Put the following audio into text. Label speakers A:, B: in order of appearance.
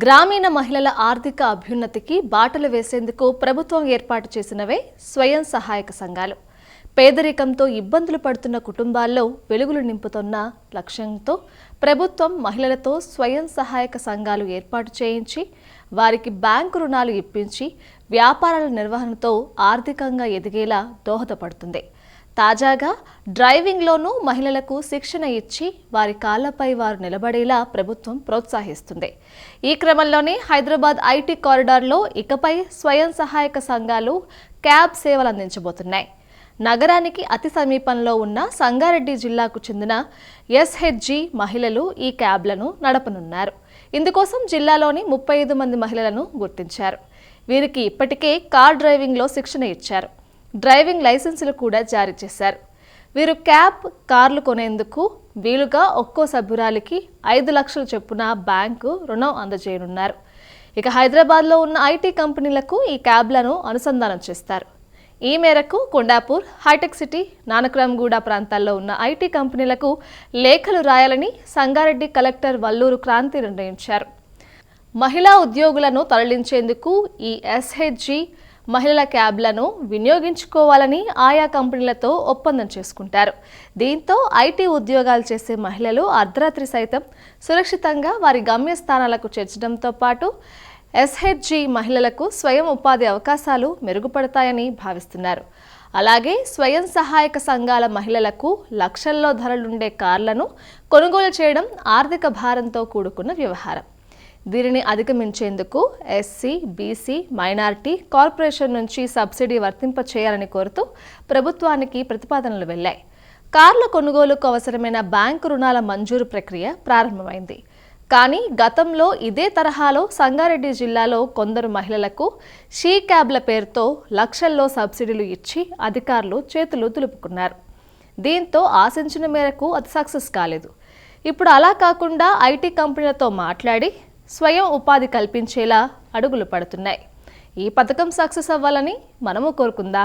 A: గ్రామీణ మహిళల ఆర్థిక అభ్యున్నతికి బాటలు వేసేందుకు ప్రభుత్వం ఏర్పాటు చేసినవే స్వయం సహాయక సంఘాలు. పేదరికంతో ఇబ్బందులు పడుతున్న కుటుంబాల్లో వెలుగులు నింపుతున్న లక్ష్యంతో ప్రభుత్వం మహిళలతో స్వయం సహాయక సంఘాలు ఏర్పాటు చేయించి వారికి బ్యాంకు రుణాలు ఇప్పించి వ్యాపారాల నిర్వహణతో ఆర్థికంగా ఎదిగేలా దోహదపడుతుంది. తాజాగా డ్రైవింగ్లోనూ మహిళలకు శిక్షణ ఇచ్చి వారి కాళ్లపై వారు నిలబడేలా ప్రభుత్వం ప్రోత్సహిస్తుంది. ఈ క్రమంలోనే హైదరాబాద్ ఐటీ కారిడార్లో ఇకపై స్వయం సహాయక సంఘాలు క్యాబ్ సేవలు అందించబోతున్నాయి. నగరానికి అతి సమీపంలో ఉన్న సంగారెడ్డి జిల్లాకు చెందిన ఎస్హెచ్జి మహిళలు ఈ క్యాబ్లను నడపనున్నారు. ఇందుకోసం జిల్లాలోని 35 మంది మహిళలను గుర్తించారు. వీరికి ఇప్పటికే కార్ డ్రైవింగ్లో శిక్షణ ఇచ్చారు. డ్రైవింగ్ లైసెన్సులు కూడా జారీ చేశారు. వీరు క్యాబ్, కార్లు కొనేందుకు వీలుగా ఒక్కో సభ్యురాలికి 5 లక్షల చొప్పున బ్యాంకు రుణం అందజేయనున్నారు. ఇక హైదరాబాద్లో ఉన్న ఐటీ కంపెనీలకు ఈ క్యాబ్లను అనుసంధానం చేస్తారు. ఈ మేరకు కొండాపూర్, హైటెక్ సిటీ, నానక్రామ్గూడ ప్రాంతాల్లో ఉన్న ఐటీ కంపెనీలకు లేఖలు రాయాలని సంగారెడ్డి కలెక్టర్ వల్లూరు క్రాంతి నిర్ణయించారు. మహిళా ఉద్యోగులను తరలించేందుకు ఈ ఎస్హెచ్జి మహిళల క్యాబ్లను వినియోగించుకోవాలని ఆయా కంపెనీలతో ఒప్పందం చేసుకుంటారు. దీంతో ఐటీ ఉద్యోగాలు చేసే మహిళలు అర్ధరాత్రి సైతం సురక్షితంగా వారి గమ్యస్థానాలకు చేర్చడంతో పాటు ఎస్హెచ్జి మహిళలకు స్వయం ఉపాధి అవకాశాలు మెరుగుపడతాయని భావిస్తున్నారు. అలాగే స్వయం సహాయక సంఘాల మహిళలకు లక్షల్లో ధరలుండే కార్లను కొనుగోలు చేయడం ఆర్థిక భారంతో కూడుకున్న వ్యవహారం. దీనిని అధిగమించేందుకు ఎస్సీ, బీసీ, మైనారిటీ కార్పొరేషన్ నుంచి సబ్సిడీ వర్తింపచేయాలని కోరుతూ ప్రభుత్వానికి ప్రతిపాదనలు వెళ్లాయి. కార్ల కొనుగోలుకు అవసరమైన బ్యాంకు రుణాల మంజూరు ప్రక్రియ ప్రారంభమైంది. కానీ గతంలో ఇదే తరహాలో సంగారెడ్డి జిల్లాలో కొందరు మహిళలకు షీ క్యాబ్ల పేరుతో లక్షల్లో సబ్సిడీలు ఇచ్చి అధికారులు చేతులు దులుపుకున్నారు. దీంతో ఆశించిన మేరకు అది సక్సెస్ కాలేదు. ఇప్పుడు అలా కాకుండా ఐటీ కంపెనీలతో మాట్లాడి స్వయం ఉపాధి కల్పించేలా అడుగులు పడుతున్నాయి. ఈ పథకం సక్సెస్ అవ్వాలని మనము కోరుకుందాం.